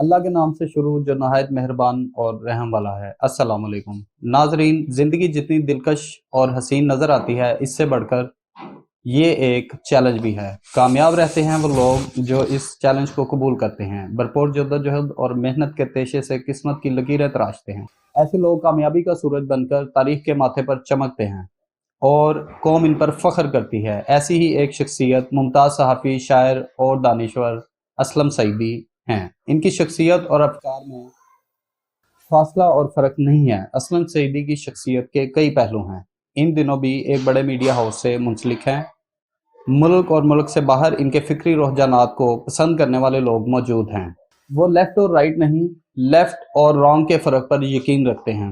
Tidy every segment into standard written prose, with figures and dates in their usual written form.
اللہ کے نام سے شروع جو نہایت مہربان اور رحم والا ہے۔ السلام علیکم ناظرین، زندگی جتنی دلکش اور حسین نظر آتی ہے، اس سے بڑھ کر یہ ایک چیلنج بھی ہے۔ کامیاب رہتے ہیں وہ لوگ جو اس چیلنج کو قبول کرتے ہیں، بھرپور جدوجہد اور محنت کے پیشے سے قسمت کی لکیریں تراشتے ہیں۔ ایسے لوگ کامیابی کا سورج بن کر تاریخ کے ماتھے پر چمکتے ہیں اور قوم ان پر فخر کرتی ہے۔ ایسی ہی ایک شخصیت ممتاز صحافی، شاعر اور دانشور اسلم سعیدی ہیں۔ ان کی شخصیت اور افکار میں فاصلہ اور فرق نہیں ہے۔ اسلم سعیدی کی شخصیت کے کئی پہلو ہیں۔ ان دنوں بھی ایک بڑے میڈیا ہاؤس سے منسلک ہیں۔ ملک اور ملک سے باہر ان کے فکری رجحانات کو پسند کرنے والے لوگ موجود ہیں۔ وہ لیفٹ اور رائٹ نہیں، لیفٹ اور رانگ کے فرق پر یقین رکھتے ہیں۔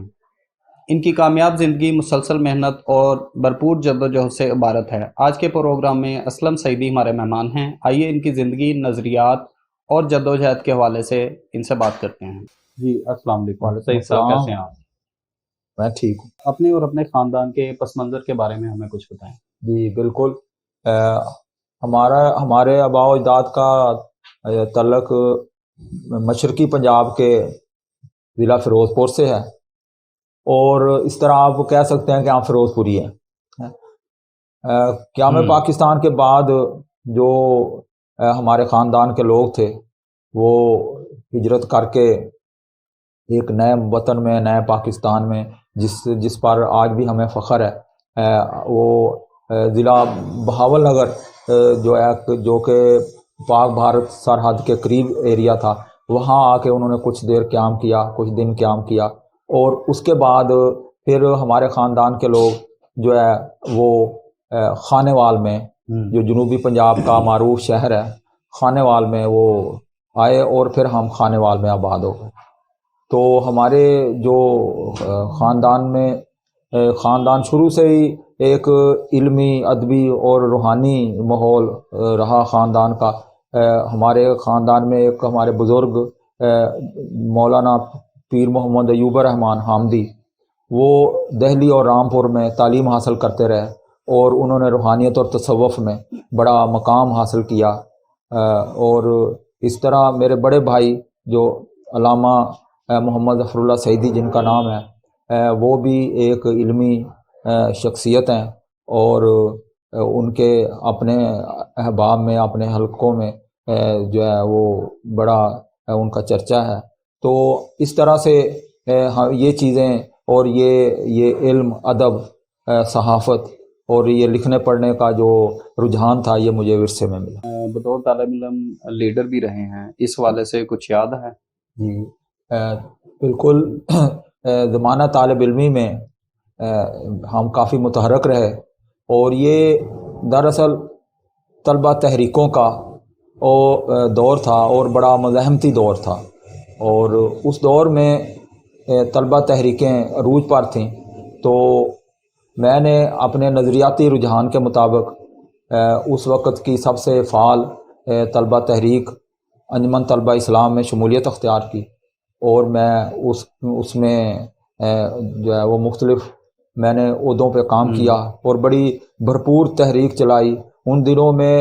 ان کی کامیاب زندگی مسلسل محنت اور بھرپور جدوجہد سے عبارت ہے۔ آج کے پروگرام میں اسلم سعیدی ہمارے مہمان ہیں۔ آئیے ان کی زندگی، نظریات اور جدوجہد کے حوالے سے ان سے بات کرتے ہیں۔ جی السلام علیکم سعید صاحب، کیسے ہیں آپ؟ میں ٹھیک ہوں۔ اپنے اور اپنے خاندان کے پس منظر کے بارے میں ہمیں کچھ بتائیں۔ جی بالکل، ہمارے آباء و اجداد کا تعلق مشرقی پنجاب کے ضلع فیروز پور سے ہے، اور اس طرح آپ کہہ سکتے ہیں کہ آپ فیروز پوری ہیں۔ قیام پاکستان کے بعد جو ہمارے خاندان کے لوگ تھے وہ ہجرت کر کے ایک نئے وطن میں، نئے پاکستان میں، جس پر آج بھی ہمیں فخر ہے، وہ ضلع بہاول نگر جو کہ پاک بھارت سرحد کے قریب ایریا تھا، وہاں آ کے انہوں نے کچھ دیر قیام کیا، کچھ دن قیام کیا، اور اس کے بعد پھر ہمارے خاندان کے لوگ جو ہے وہ خانے وال میں، جو جنوبی پنجاب کا معروف شہر ہے، خانے وال میں وہ آئے، اور پھر ہم خانے وال میں آباد ہو گئے۔ تو ہمارے جو خاندان شروع سے ہی ایک علمی، ادبی اور روحانی ماحول رہا خاندان کا۔ ہمارے خاندان میں ایک ہمارے بزرگ مولانا پیر محمد ایوب الرحمن حامدی، وہ دہلی اور رامپور میں تعلیم حاصل کرتے رہے، اور انہوں نے روحانیت اور تصوف میں بڑا مقام حاصل کیا۔ اور اس طرح میرے بڑے بھائی جو علامہ محمد ظفر اللہ سعیدی جن کا نام ہے، وہ بھی ایک علمی شخصیت ہیں، اور ان کے اپنے احباب میں، اپنے حلقوں میں جو ہے وہ بڑا ان کا چرچا ہے۔ تو اس طرح سے یہ چیزیں اور یہ علم، ادب، صحافت اور یہ لکھنے پڑھنے کا جو رجحان تھا، یہ مجھے ورثے میں ملا۔ بطور طالب علم لیڈر بھی رہے ہیں، اس حوالے سے کچھ یاد ہے؟ جی بالکل، زمانہ طالب علمی میں ہم کافی متحرک رہے، اور یہ دراصل طلبہ تحریکوں کا دور تھا، اور بڑا مزاحمتی دور تھا، اور اس دور میں طلبہ تحریکیں عروج پر تھیں۔ تو میں نے اپنے نظریاتی رجحان کے مطابق اس وقت کی سب سے فعال طلبہ تحریک انجمن طلبہ اسلام میں شمولیت اختیار کی، اور میں اس میں جو ہے وہ مختلف میں نے عہدوں پہ کام کیا، اور بڑی بھرپور تحریک چلائی۔ ان دنوں میں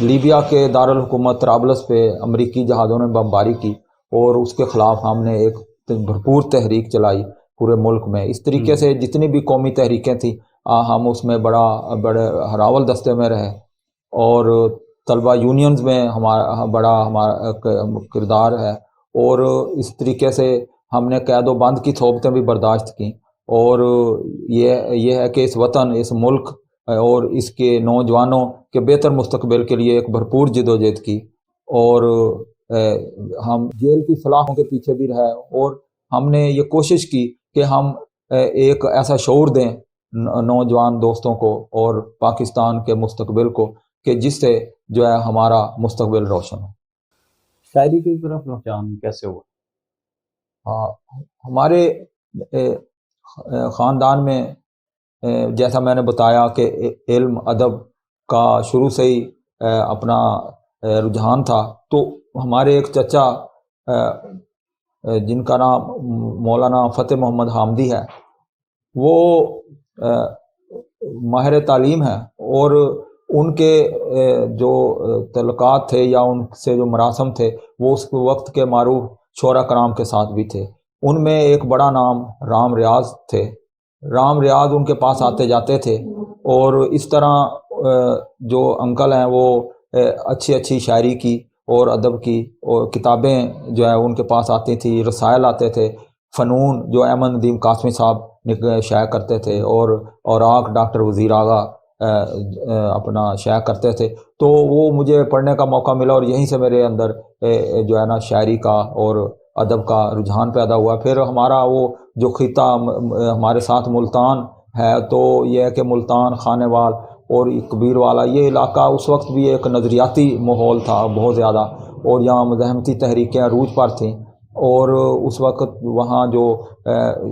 لیبیا کے دارالحکومت طرابلس پہ امریکی جہازوں نے بمباری کی، اور اس کے خلاف ہم نے ایک بھرپور تحریک چلائی پورے ملک میں۔ اس طریقے سے جتنی بھی قومی تحریکیں تھیں، ہم اس میں بڑے ہراول دستے میں رہے، اور طلبہ یونینز میں ہمارا کردار ہے، اور اس طریقے سے ہم نے قید و بند کی صحبتیں بھی برداشت کیں، اور یہ ہے کہ اس وطن، اس ملک اور اس کے نوجوانوں کے بہتر مستقبل کے لیے ایک بھرپور جدوجہد کی، اور ہم جیل کی سلاخوں کے پیچھے بھی رہے، اور ہم نے یہ کوشش کی کہ ہم ایک ایسا شعور دیں نوجوان دوستوں کو اور پاکستان کے مستقبل کو کہ جس سے جو ہے ہمارا مستقبل روشن ہو۔ شاعری کی طرف رجحان کیسے ہوا؟ ہمارے خاندان میں جیسا میں نے بتایا کہ علم، ادب کا شروع سے ہی اپنا رجحان تھا، تو ہمارے ایک چچا جن کا نام مولانا فتح محمد حامدی ہے، وہ ماہر تعلیم ہے، اور ان کے جو تعلقات تھے یا ان سے جو مراسم تھے وہ اس وقت کے معروف شعراء کرام کے ساتھ بھی تھے. ان میں ایک بڑا نام رام ریاض تھے. رام ریاض ان کے پاس آتے جاتے تھے، اور اس طرح جو انکل ہیں وہ اچھی اچھی شاعری کی اور ادب کی اور کتابیں جو ہے ان کے پاس آتی تھیں، رسائل آتے تھے، فنون جو احمد ندیم قاسمی صاحب شائع کرتے تھے، اور آنکھ ڈاکٹر وزیر آغا اپنا شائع کرتے تھے. تو وہ مجھے پڑھنے کا موقع ملا، اور یہیں سے میرے اندر جو ہے نا شاعری کا اور ادب کا رجحان پیدا ہوا. پھر ہمارا وہ جو خطہ ہمارے ساتھ ملتان ہے، تو یہ ہے کہ ملتان، خانے وال اور کبیر والا یہ علاقہ اس وقت بھی ایک نظریاتی ماحول تھا بہت زیادہ، اور یہاں مزاحمتی تحریکیں عروج پر تھیں. اور اس وقت وہاں جو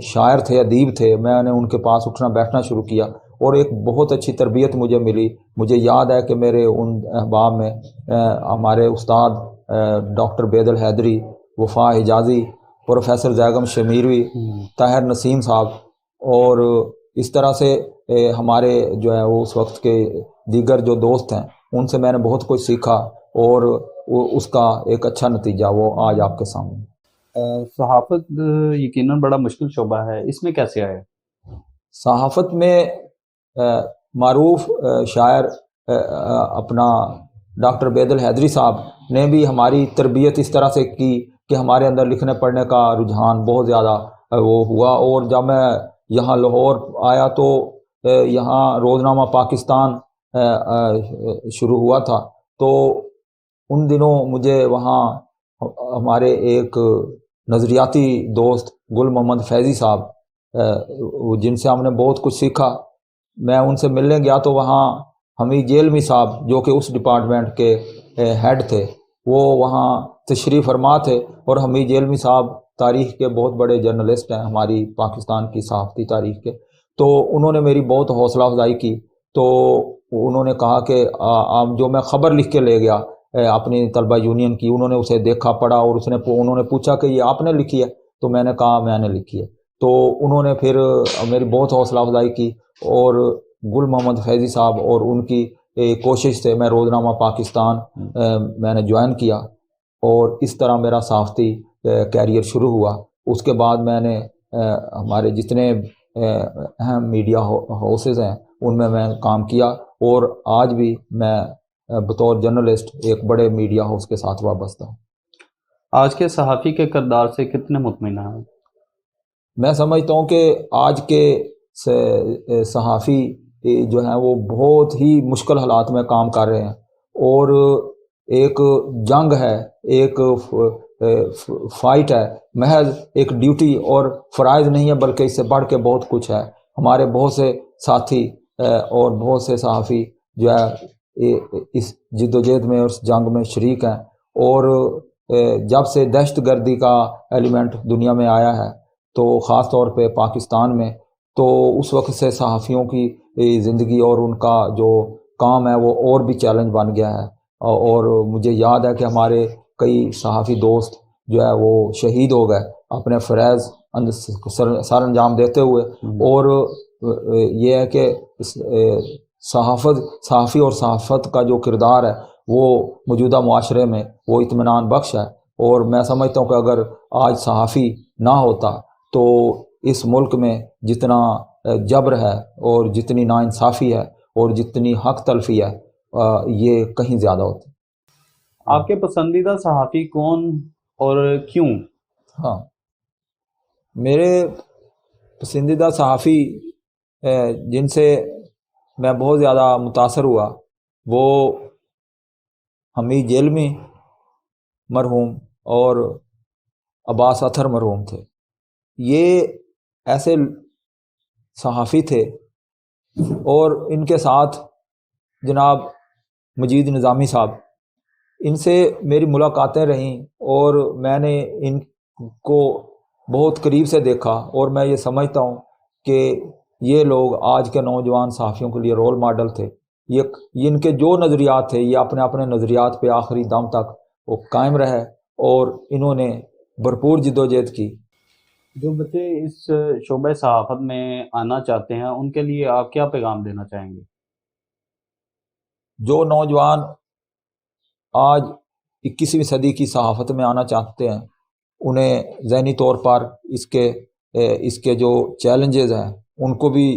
شاعر تھے، ادیب تھے، میں نے ان کے پاس اٹھنا بیٹھنا شروع کیا، اور ایک بہت اچھی تربیت مجھے ملی. مجھے یاد ہے کہ میرے ان احباب میں ہمارے استاد ڈاکٹر بید الحیدری، وفا حجازی، پروفیسر زیگم شمیروی، طاہر نسیم صاحب، اور اس طرح سے ہمارے جو ہے وہ اس وقت کے دیگر جو دوست ہیں، ان سے میں نے بہت کچھ سیکھا، اور اس کا ایک اچھا نتیجہ وہ آج آپ کے سامنے. صحافت یقیناً بڑا مشکل شعبہ ہے، اس میں کیسے آئے؟ صحافت میں معروف شاعر اپنا ڈاکٹر بید الحیدری صاحب نے بھی ہماری تربیت اس طرح سے کی کہ ہمارے اندر لکھنے پڑھنے کا رجحان بہت زیادہ وہ ہوا. اور جب میں یہاں لاہور آیا تو یہاں روزنامہ پاکستان شروع ہوا تھا. تو ان دنوں مجھے وہاں ہمارے ایک نظریاتی دوست گل محمد فیضی صاحب، جن سے ہم نے بہت کچھ سیکھا، میں ان سے ملنے گیا تو وہاں حمید جیلمی صاحب جو کہ اس ڈپارٹمنٹ کے ہیڈ تھے، وہ وہاں تشریف فرما تھے. اور حمید جیلمی صاحب تاریخ کے بہت بڑے جرنلسٹ ہیں ہماری پاکستان کی صحافتی تاریخ کے. تو انہوں نے میری بہت حوصلہ افزائی کی. تو انہوں نے کہا کہ جو میں خبر لکھ کے لے گیا اپنی طلبہ یونین کی، انہوں نے اسے دیکھا پڑھا، اور انہوں نے پوچھا کہ یہ آپ نے لکھی ہے؟ تو میں نے کہا میں نے لکھی ہے. تو انہوں نے پھر میری بہت حوصلہ افزائی کی، اور گل محمد فیضی صاحب اور ان کی کوشش سے میں روزنامہ پاکستان میں نے جوائن کیا، اور اس طرح میرا صحافتی کیریئر شروع ہوا. اس کے بعد میں نے ہمارے جتنے اہم میڈیا ہاؤسز ہیں ان میں کام کیا، اور آج بھی میں بطور جرنلسٹ ایک بڑے میڈیا ہاؤس کے ساتھ وابستہ ہوں. آج کے صحافی کے کردار سے کتنے مطمئن ہیں؟ میں سمجھتا ہوں کہ آج کے صحافی جو ہیں وہ بہت ہی مشکل حالات میں کام کر رہے ہیں، اور ایک جنگ ہے، ایک فائٹ ہے، محض ایک ڈیوٹی اور فرائض نہیں ہے، بلکہ اس سے بڑھ کے بہت کچھ ہے. ہمارے بہت سے ساتھی اور بہت سے صحافی جو ہے اس جد و جہد میں اور اس جنگ میں شریک ہیں. اور جب سے دہشت گردی کا ایلیمنٹ دنیا میں آیا ہے، تو خاص طور پہ پاکستان میں، تو اس وقت سے صحافیوں کی زندگی اور ان کا جو کام ہے وہ اور بھی چیلنج بن گیا ہے. اور مجھے یاد ہے کہ ہمارے کئی صحافی دوست جو ہے وہ شہید ہو گئے اپنے فرائض سر انجام دیتے ہوئے. اور یہ ہے کہ صحافی اور صحافت کا جو کردار ہے وہ موجودہ معاشرے میں وہ اطمینان بخش ہے. اور میں سمجھتا ہوں کہ اگر آج صحافی نہ ہوتا تو اس ملک میں جتنا جبر ہے اور جتنی ناانصافی ہے اور جتنی حق تلفی ہے یہ کہیں زیادہ ہوتی. آپ کے پسندیدہ صحافی کون اور کیوں؟ ہاں، میرے پسندیدہ صحافی جن سے میں بہت زیادہ متاثر ہوا وہ حمید جیلمی مرحوم اور عباس اطہر مرحوم تھے. یہ ایسے صحافی تھے، اور ان کے ساتھ جناب مجید نظامی صاحب، ان سے میری ملاقاتیں رہیں، اور میں نے ان کو بہت قریب سے دیکھا. اور میں یہ سمجھتا ہوں کہ یہ لوگ آج کے نوجوان صحافیوں کے لیے رول ماڈل تھے. یہ ان کے جو نظریات تھے، یہ اپنے نظریات پہ آخری دم تک وہ قائم رہے، اور انہوں نے بھرپور جدوجہد کی. جو بچے اس شعبہ صحافت میں آنا چاہتے ہیں ان کے لیے آپ کیا پیغام دینا چاہیں گے؟ جو نوجوان آج 21ویں صدی کی صحافت میں آنا چاہتے ہیں انہیں ذہنی طور پر اس کے جو چیلنجز ہیں ان کو بھی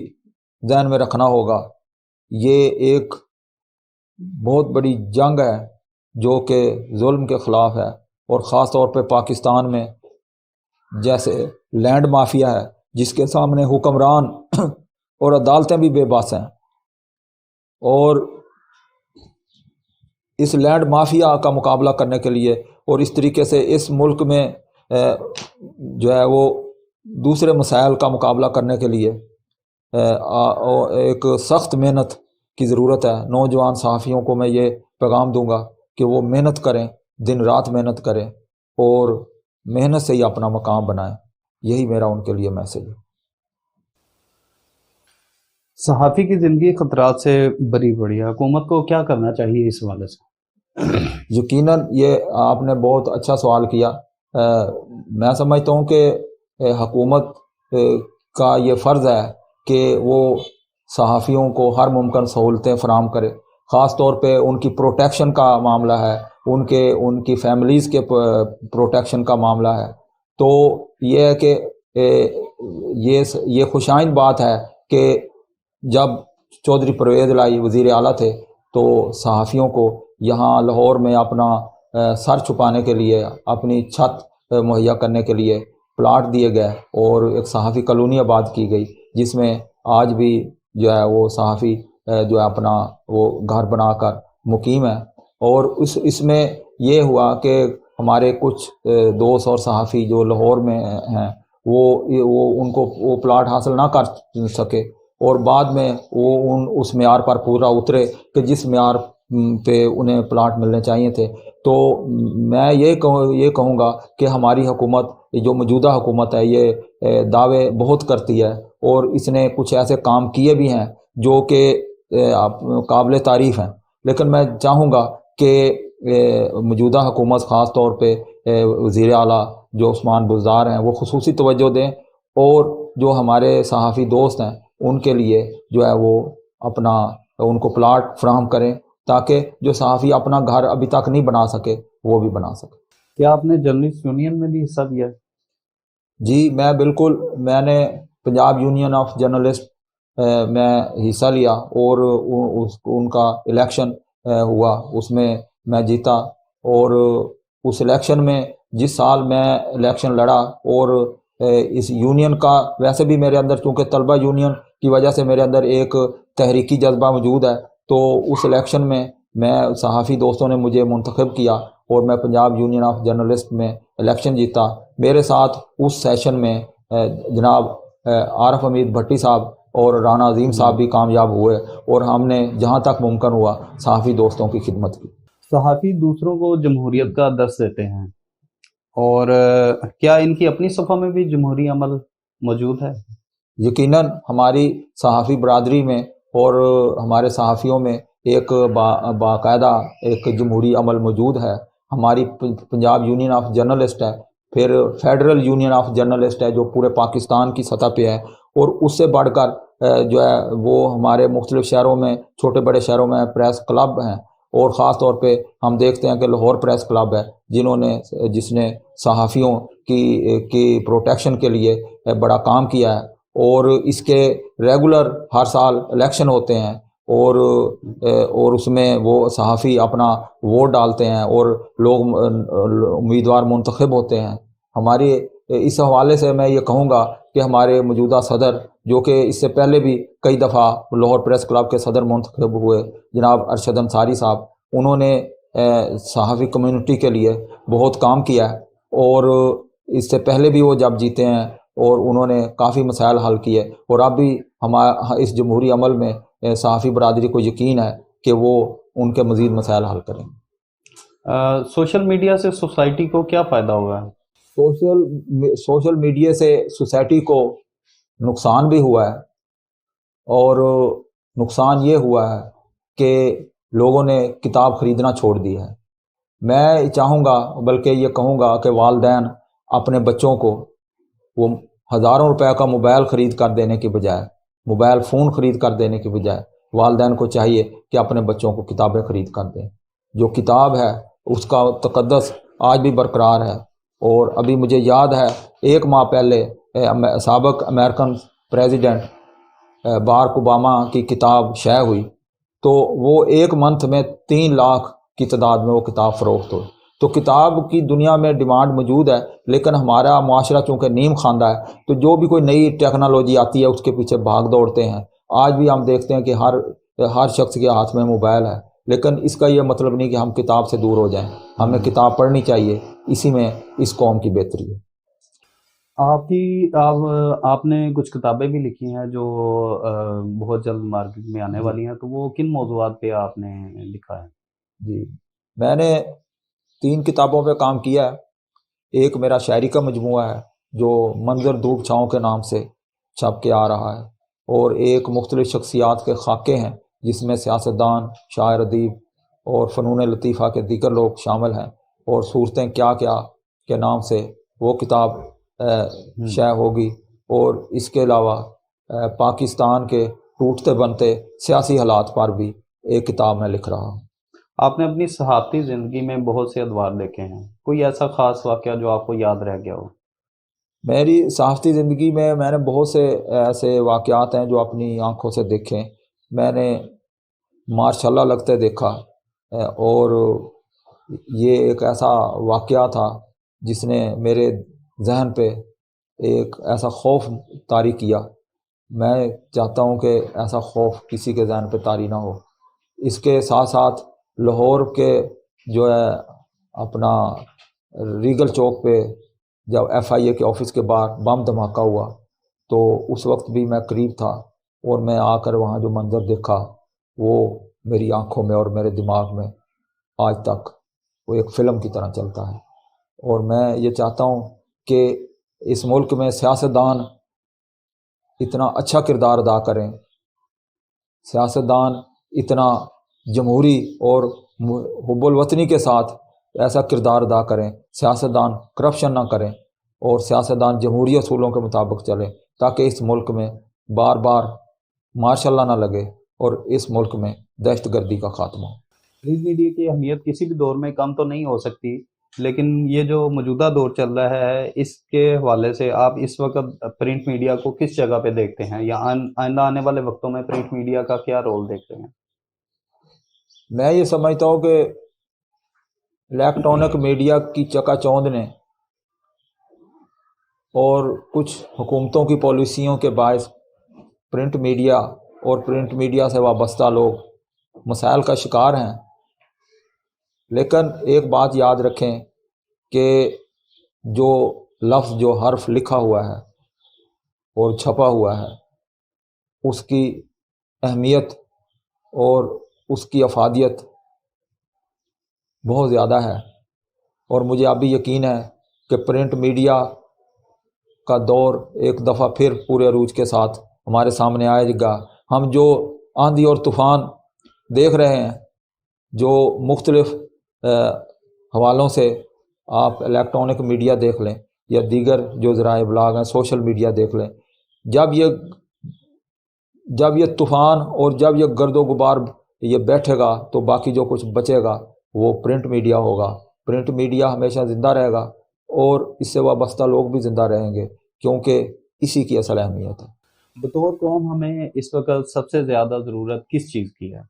ذہن میں رکھنا ہوگا۔ یہ ایک بہت بڑی جنگ ہے جو کہ ظلم کے خلاف ہے، اور خاص طور پہ پاکستان میں جیسے لینڈ مافیا ہے جس کے سامنے حکمران اور عدالتیں بھی بے بس ہیں، اور اس لینڈ مافیا کا مقابلہ کرنے کے لیے اور اس طریقے سے اس ملک میں جو ہے وہ دوسرے مسائل کا مقابلہ کرنے کے لیے ایک سخت محنت کی ضرورت ہے۔ نوجوان صحافیوں کو میں یہ پیغام دوں گا کہ وہ محنت کریں، دن رات محنت کریں اور محنت سے ہی اپنا مقام بنائیں۔ یہی میرا ان کے لیے میسیج ہے۔ صحافی کی زندگی خطرات سے بری پڑی ہے، حکومت کو کیا کرنا چاہیے اس حوالے سے؟ یقیناً یہ آپ نے بہت اچھا سوال کیا۔ میں سمجھتا ہوں کہ حکومت کا یہ فرض ہے کہ وہ صحافیوں کو ہر ممکن سہولتیں فراہم کرے، خاص طور پہ ان کی پروٹیکشن کا معاملہ ہے، ان کی فیملیز کے پروٹیکشن کا معاملہ ہے۔ تو یہ ہے کہ یہ خوشائن بات ہے کہ جب چودھری پرویز الہی وزیر اعلیٰ تھے تو صحافیوں کو یہاں لاہور میں اپنا سر چھپانے کے لیے، اپنی چھت مہیا کرنے کے لیے پلاٹ دیے گئے اور ایک صحافی کالونی آباد کی گئی، جس میں آج بھی جو ہے وہ صحافی جو ہے اپنا وہ گھر بنا کر مقیم ہے۔ اور اس میں یہ ہوا کہ ہمارے کچھ دوست اور صحافی جو لاہور میں ہیں ان کو وہ پلاٹ حاصل نہ کر سکے، اور بعد میں وہ اس معیار پر پورا اترے کہ جس معیار پہ انہیں پلاٹ ملنے چاہیے تھے۔ تو میں یہ کہوں گا کہ ہماری حکومت، جو موجودہ حکومت ہے، یہ دعوے بہت کرتی ہے اور اس نے کچھ ایسے کام کیے بھی ہیں جو کہ قابل تعریف ہیں، لیکن میں چاہوں گا کہ موجودہ حکومت خاص طور پہ وزیر اعلیٰ جو عثمان بزدار ہیں وہ خصوصی توجہ دیں، اور جو ہمارے صحافی دوست ہیں ان کے لیے جو ہے وہ ان کو پلاٹ فراہم کریں تاکہ جو صحافی اپنا گھر ابھی تک نہیں بنا سکے وہ بھی بنا سکے۔ کیا آپ نے جرنلسٹ یونین میں بھی حصہ لیا؟ جی میں نے پنجاب یونین آف جرنلسٹ میں حصہ لیا، اور ان کا الیکشن ہوا، اس میں جیتا، اور اس الیکشن میں جس سال میں الیکشن لڑا، اور اس یونین کا ویسے بھی میرے اندر چونکہ طلبہ یونین کی وجہ سے میرے اندر ایک تحریکی جذبہ موجود ہے، تو اس الیکشن میں صحافی دوستوں نے مجھے منتخب کیا اور میں پنجاب یونین آف جرنلسٹ میں الیکشن جیتا۔ میرے ساتھ اس سیشن میں جناب عارف حمید بھٹی صاحب اور رانا عظیم صاحب بھی کامیاب ہوئے، اور ہم نے جہاں تک ممکن ہوا صحافی دوستوں کی خدمت کی۔ صحافی دوسروں کو جمہوریت کا درس دیتے ہیں، اور کیا ان کی اپنی صفحہ میں بھی جمہوری عمل موجود ہے؟ یقیناً ہماری صحافی برادری میں اور ہمارے صحافیوں میں ایک باقاعدہ ایک جمہوری عمل موجود ہے۔ ہماری پنجاب یونین آف جرنلسٹ ہے، پھر فیڈرل یونین آف جرنلسٹ ہے جو پورے پاکستان کی سطح پہ ہے، اور اس سے بڑھ کر جو ہے وہ ہمارے مختلف شہروں میں، چھوٹے بڑے شہروں میں پریس کلب ہیں، اور خاص طور پہ ہم دیکھتے ہیں کہ لاہور پریس کلب ہے جس نے صحافیوں کی پروٹیکشن کے لیے بڑا کام کیا ہے، اور اس کے ریگولر ہر سال الیکشن ہوتے ہیں، اور اس میں وہ صحافی اپنا ووٹ ڈالتے ہیں اور لوگ امیدوار منتخب ہوتے ہیں۔ ہماری اس حوالے سے میں یہ کہوں گا کہ ہمارے موجودہ صدر، جو کہ اس سے پہلے بھی کئی دفعہ لاہور پریس کلب کے صدر منتخب ہوئے، جناب ارشد انصاری صاحب، انہوں نے صحافی کمیونٹی کے لیے بہت کام کیا ہے، اور اس سے پہلے بھی وہ جب جیتے ہیں اور انہوں نے کافی مسائل حل کیے، اور اب بھی اس جمہوری عمل میں صحافی برادری کو یقین ہے کہ وہ ان کے مزید مسائل حل کریں گے۔ سوشل میڈیا سے سوسائٹی کو کیا فائدہ ہوا ہے؟ سوشل میڈیا سے سوسائٹی کو نقصان بھی ہوا ہے، اور نقصان یہ ہوا ہے کہ لوگوں نے کتاب خریدنا چھوڑ دی ہے۔ میں چاہوں گا، بلکہ یہ کہوں گا کہ والدین اپنے بچوں کو وہ ہزاروں روپے کا موبائل خرید کر دینے کے بجائے، موبائل فون خرید کر دینے کے بجائے، والدین کو چاہیے کہ اپنے بچوں کو کتابیں خرید کر دیں. جو کتاب ہے اس کا تقدس آج بھی برقرار ہے. اور ابھی مجھے یاد ہے 1 ماہ پہلے سابق امریکن پریزیڈنٹ بارک اوباما کی کتاب شائع ہوئی تو وہ 1 منتھ میں 3 لاکھ کی تعداد میں وہ کتاب فروخت ہوئی. تو کتاب کی دنیا میں ڈیمانڈ موجود ہے، لیکن ہمارا معاشرہ چونکہ نیم خواندہ ہے تو جو بھی کوئی نئی ٹیکنالوجی آتی ہے اس کے پیچھے بھاگ دوڑتے ہیں. آج بھی ہم دیکھتے ہیں کہ ہر شخص کے ہاتھ میں موبائل ہے، لیکن اس کا یہ مطلب نہیں کہ ہم کتاب سے دور ہو جائیں. ہمیں کتاب پڑھنی چاہیے، اسی میں اس قوم کی بہتری ہے. آپ نے کچھ کتابیں بھی لکھی ہیں جو بہت جلد مارکیٹ میں آنے والی ہیں، تو وہ کن موضوعات پہ آپ نے لکھا ہے؟ جی، میں نے 3 کتابوں پہ کام کیا ہے. ایک میرا شاعری کا مجموعہ ہے جو منظر دھوپ چھاؤں کے نام سے چھپ کے آ رہا ہے، اور ایک مختلف شخصیات کے خاکے ہیں جس میں سیاستدان، شاعر، ادیب اور فنون لطیفہ کے دیگر لوگ شامل ہیں. اور صورتیں کیا کیا کے نام سے وہ کتاب شائع ہوگی. اور اس کے علاوہ پاکستان کے ٹوٹتے بنتے سیاسی حالات پر بھی ایک کتاب میں لکھ رہا ہوں. آپ نے اپنی صحافتی زندگی میں بہت سے ادوار دیکھے ہیں، کوئی ایسا خاص واقعہ جو آپ کو یاد رہ گیا ہو؟ میری صحافتی زندگی میں نے بہت سے ایسے واقعات ہیں جو اپنی آنکھوں سے دیکھیں. میں نے مارشاء اللہ لگتے دیکھا، اور یہ ایک ایسا واقعہ تھا جس نے میرے ذہن پہ ایک ایسا خوف طاری کیا. میں چاہتا ہوں کہ ایسا خوف کسی کے ذہن پہ طاری نہ ہو. اس کے ساتھ ساتھ لاہور کے جو ہے اپنا ریگل چوک پہ جب FIA کے آفس کے باہر بم دھماکہ ہوا تو اس وقت بھی میں قریب تھا، اور میں آ کر وہاں جو منظر دیکھا وہ میری آنکھوں میں اور میرے دماغ میں آج تک وہ ایک فلم کی طرح چلتا ہے. اور میں یہ چاہتا ہوں کہ اس ملک میں سیاستدان اتنا اچھا کردار ادا کریں، سیاستدان اتنا جمہوری اور حب الوطنی کے ساتھ ایسا کردار ادا کریں، سیاستدان کرپشن نہ کریں، اور سیاستدان جمہوری اصولوں کے مطابق چلیں، تاکہ اس ملک میں بار بار مارشاء اللہ نہ لگے اور اس ملک میں دہشت گردی کا خاتمہ ہو. پرنٹ میڈیا کی اہمیت کسی بھی دور میں کم تو نہیں ہو سکتی، لیکن یہ جو موجودہ دور چل رہا ہے اس کے حوالے سے آپ اس وقت پرنٹ میڈیا کو کس جگہ پہ دیکھتے ہیں، یا آئندہ آنے والے وقتوں میں پرنٹ میڈیا کا کیا رول دیکھتے ہیں؟ میں یہ سمجھتا ہوں کہ الیکٹرانک میڈیا کی چکا چوند نے اور کچھ حکومتوں کی پالیسیوں کے باعث پرنٹ میڈیا اور پرنٹ میڈیا سے وابستہ لوگ مسائل کا شکار ہیں. لیکن ایک بات یاد رکھیں کہ جو لفظ، جو حرف لکھا ہوا ہے اور چھپا ہوا ہے، اس کی اہمیت اور اس کی افادیت بہت زیادہ ہے. اور مجھے ابھی یقین ہے کہ پرنٹ میڈیا کا دور ایک دفعہ پھر پورے عروج کے ساتھ ہمارے سامنے آئے گا. ہم جو آندھی اور طوفان دیکھ رہے ہیں، جو مختلف حوالوں سے آپ الیکٹرانک میڈیا دیکھ لیں یا دیگر جو ذرائع ابلاغ ہیں، سوشل میڈیا دیکھ لیں، جب یہ طوفان اور جب یہ گرد و غبار یہ بیٹھے گا تو باقی جو کچھ بچے گا وہ پرنٹ میڈیا ہوگا. پرنٹ میڈیا ہمیشہ زندہ رہے گا اور اس سے وابستہ لوگ بھی زندہ رہیں گے، کیونکہ اسی کی اصل اہمیت ہے. بطور قوم ہمیں اس وقت سب سے زیادہ ضرورت کس چیز کی ہے؟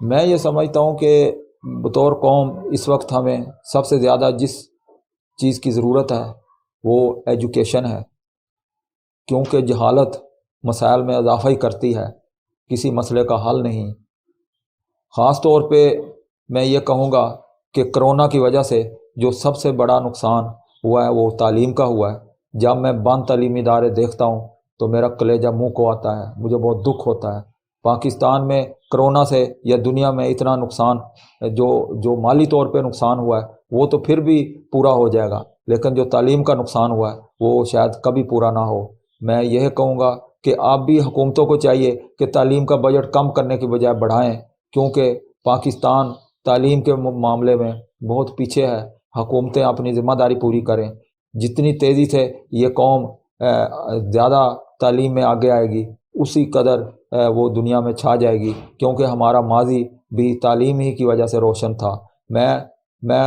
میں یہ سمجھتا ہوں کہ بطور قوم اس وقت ہمیں سب سے زیادہ جس چیز کی ضرورت ہے وہ ایجوکیشن ہے، کیونکہ جہالت مسائل میں اضافہ ہی کرتی ہے، کسی مسئلے کا حل نہیں. خاص طور پہ میں یہ کہوں گا کہ کرونا کی وجہ سے جو سب سے بڑا نقصان ہوا ہے وہ تعلیم کا ہوا ہے. جب میں بند تعلیمی ادارے دیکھتا ہوں تو میرا کلیجہ منہ کو آتا ہے، مجھے بہت دکھ ہوتا ہے. پاکستان میں کرونا سے یا دنیا میں اتنا نقصان جو مالی طور پہ نقصان ہوا ہے وہ تو پھر بھی پورا ہو جائے گا، لیکن جو تعلیم کا نقصان ہوا ہے وہ شاید کبھی پورا نہ ہو. میں یہ کہوں گا کہ آپ بھی حکومتوں کو چاہیے کہ تعلیم کا بجٹ کم کرنے کی بجائے بڑھائیں، کیونکہ پاکستان تعلیم کے معاملے میں بہت پیچھے ہے. حکومتیں اپنی ذمہ داری پوری کریں. جتنی تیزی سے یہ قوم زیادہ تعلیم میں آگے آئے گی اسی قدر وہ دنیا میں چھا جائے گی، کیونکہ ہمارا ماضی بھی تعلیم ہی کی وجہ سے روشن تھا۔ میں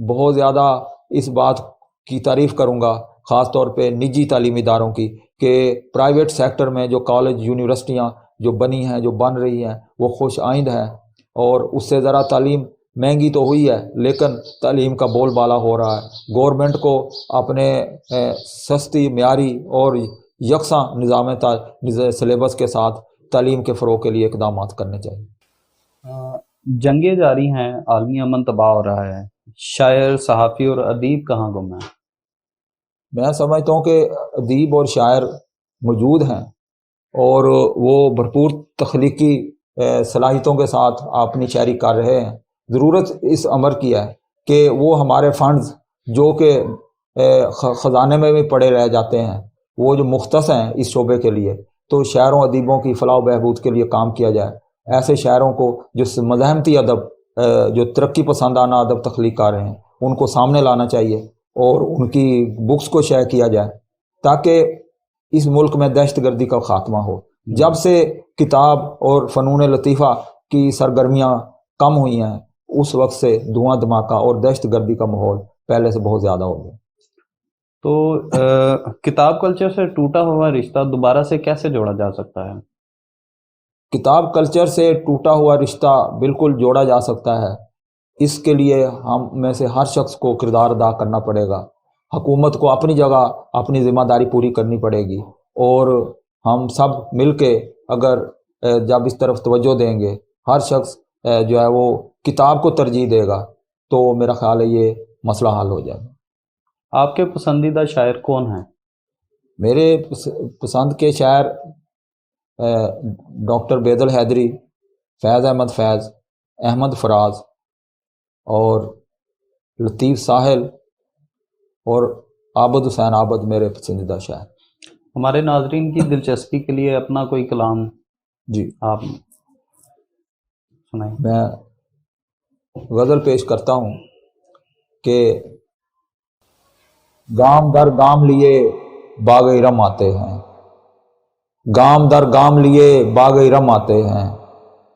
بہت زیادہ اس بات کی تعریف کروں گا، خاص طور پہ نجی تعلیمی اداروں کی، کہ پرائیویٹ سیکٹر میں جو کالج یونیورسٹیاں جو بنی ہیں، جو بن رہی ہیں، وہ خوش آئند ہیں، اور اس سے ذرا تعلیم مہنگی تو ہوئی ہے لیکن تعلیم کا بول بالا ہو رہا ہے۔ گورنمنٹ کو اپنے سستی، معیاری اور یکساں نظام سلیبس کے ساتھ تعلیم کے فروغ کے لیے اقدامات کرنے چاہیے۔ جنگیں جاری ہیں، عالمی امن تباہ ہو رہا ہے، شاعر، صحافی اور ادیب کہاں گم ہیں؟ میں سمجھتا ہوں کہ ادیب اور شاعر موجود ہیں اور وہ بھرپور تخلیقی صلاحیتوں کے ساتھ اپنی شاعری کر رہے ہیں۔ ضرورت اس امر کی ہے کہ وہ ہمارے فنڈز جو کہ خزانے میں بھی پڑے رہ جاتے ہیں، وہ جو مختص ہیں اس شعبے کے لیے، تو شاعروں ادیبوں کی فلاح و بہبود کے لیے کام کیا جائے۔ ایسے شاعروں کو جو مزاحمتی ادب، جو ترقی پسندانہ ادب تخلیق کر رہے ہیں، ان کو سامنے لانا چاہیے اور ان کی بکس کو شائع کیا جائے تاکہ اس ملک میں دہشت گردی کا خاتمہ ہو۔ جب سے کتاب اور فنون لطیفہ کی سرگرمیاں کم ہوئی ہیں، اس وقت سے دھواں دھماکہ اور دہشت گردی کا ماحول پہلے سے بہت زیادہ ہو گیا۔ تو کتاب کلچر سے ٹوٹا ہوا رشتہ دوبارہ سے کیسے جوڑا جا سکتا ہے؟ کتاب کلچر سے ٹوٹا ہوا رشتہ بالکل جوڑا جا سکتا ہے۔ اس کے لیے ہم میں سے ہر شخص کو کردار ادا کرنا پڑے گا۔ حکومت کو اپنی جگہ اپنی ذمہ داری پوری کرنی پڑے گی، اور ہم سب مل کے اگر جب اس طرف توجہ دیں گے، ہر شخص جو ہے وہ کتاب کو ترجیح دے گا، تو میرا خیال ہے یہ مسئلہ حل ہو جائے گا۔ آپ کے پسندیدہ شاعر کون ہیں؟ میرے پسند کے شاعر ڈاکٹر بیدل الحیدری، فیض احمد فیض، احمد فراز اور لطیف ساحل اور عابد حسین عابد میرے پسندیدہ شاعر۔ ہمارے ناظرین کی دلچسپی کے لیے اپنا کوئی کلام جی آپ سنائیں۔ میں غزل پیش کرتا ہوں کہ گام در گام لیے باغ ارم آتے ہیں، گام در گام لیے باغ ارم آتے ہیں،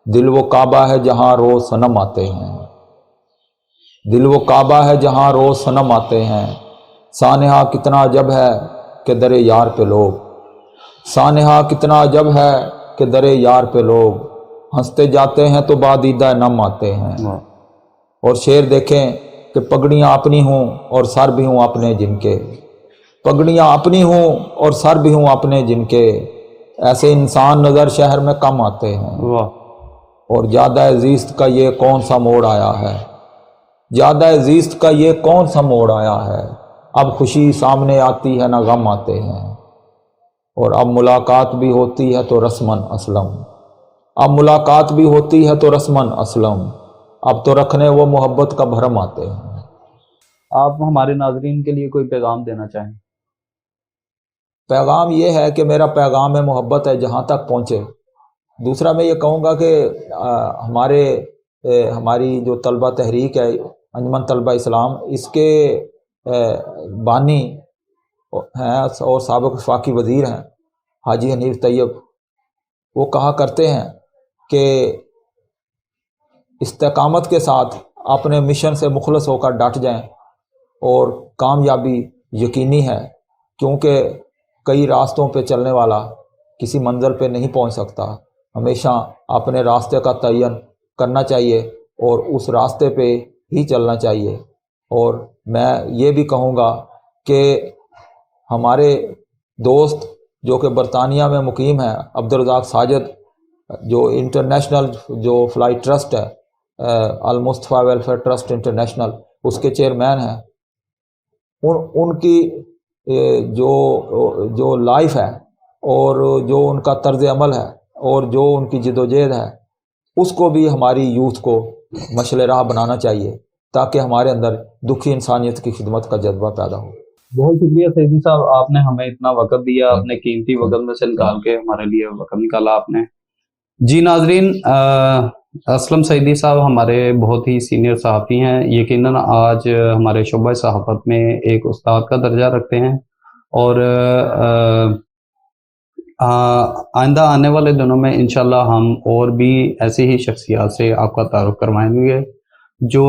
دل وہ کعبہ ہے جہاں روز صنم آتے ہیں، دل وہ کعبہ ہے جہاں روز صنم آتے ہیں، سانحہ کتنا عجب ہے کہ در یار پہ لوگ، سانحہ کتنا عجب ہے کہ در یار پہ لوگ ہنستے جاتے ہیں تو بادیدہ نم آتے ہیں۔ اور شعر دیکھیں کہ پگڑیاں اپنی ہوں اور سر بھی ہوں اپنے جن کے، پگڑیاں اپنی ہوں اور سر بھی ہوں اپنے جن کے، ایسے انسان نظر شہر میں کم آتے ہیں۔ اور جادہ زیست کا یہ کون سا موڑ آیا ہے، جادہ زیست کا یہ کون سا موڑ آیا ہے، اب خوشی سامنے آتی ہے نہ غم آتے ہیں، اور اب ملاقات بھی ہوتی ہے تو رسمن اسلم، اب ملاقات بھی ہوتی ہے تو رسمن اسلم، اب تو رکھنے وہ محبت کا بھرم آتے ہیں۔ آپ ہمارے ناظرین کے لیے کوئی پیغام دینا چاہیں؟ پیغام یہ ہے کہ میرا پیغام ہے محبت ہے جہاں تک پہنچے۔ دوسرا میں یہ کہوں گا کہ ہماری جو طلبہ تحریک ہے انجمن طلبہ اسلام، اس کے بانی ہیں اور سابق وفاقی وزیر ہیں حاجی حنیف طیب، وہ کہا کرتے ہیں کہ استقامت کے ساتھ اپنے مشن سے مخلص ہو کر ڈٹ جائیں اور کامیابی یقینی ہے، کیونکہ کئی راستوں پہ چلنے والا کسی منزل پہ نہیں پہنچ سکتا۔ ہمیشہ اپنے راستے کا تعین کرنا چاہیے اور اس راستے پہ ہی چلنا چاہیے۔ اور میں یہ بھی کہوں گا کہ ہمارے دوست جو کہ برطانیہ میں مقیم ہیں، عبدالرزاق ساجد، جو انٹرنیشنل جو فلائی ٹرسٹ ہے، المصطفیٰ ویلفیئر ٹرسٹ انٹرنیشنل، اس کے چیئرمین ہیں، ان کی جو لائف ہے اور جو ان کا طرز عمل ہے اور جو ان کی جد و جہد ہے، اس کو بھی ہماری یوتھ کو مشعل راہ بنانا چاہیے تاکہ ہمارے اندر دکھی انسانیت کی خدمت کا جذبہ پیدا ہو۔ بہت شکریہ سیدی صاحب، آپ نے ہمیں اتنا وقت دیا، اپنے قیمتی وقت میں سے نکال کے ہمارے لیے وقت نکالا آپ نے۔ جی ناظرین، اسلم سیدی صاحب ہمارے بہت ہی سینئر صحافی ہیں، یقیناً آج ہمارے شعبہ صحافت میں ایک استاد کا درجہ رکھتے ہیں، اور آئندہ آنے والے دنوں میں انشاءاللہ ہم اور بھی ایسی ہی شخصیات سے آپ کا تعارف کروائیں گے جو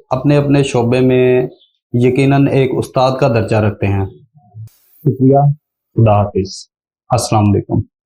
اپنے اپنے شعبے میں یقیناً ایک استاد کا درجہ رکھتے ہیں. شکریہ. خدا حافظ. السلام علیکم.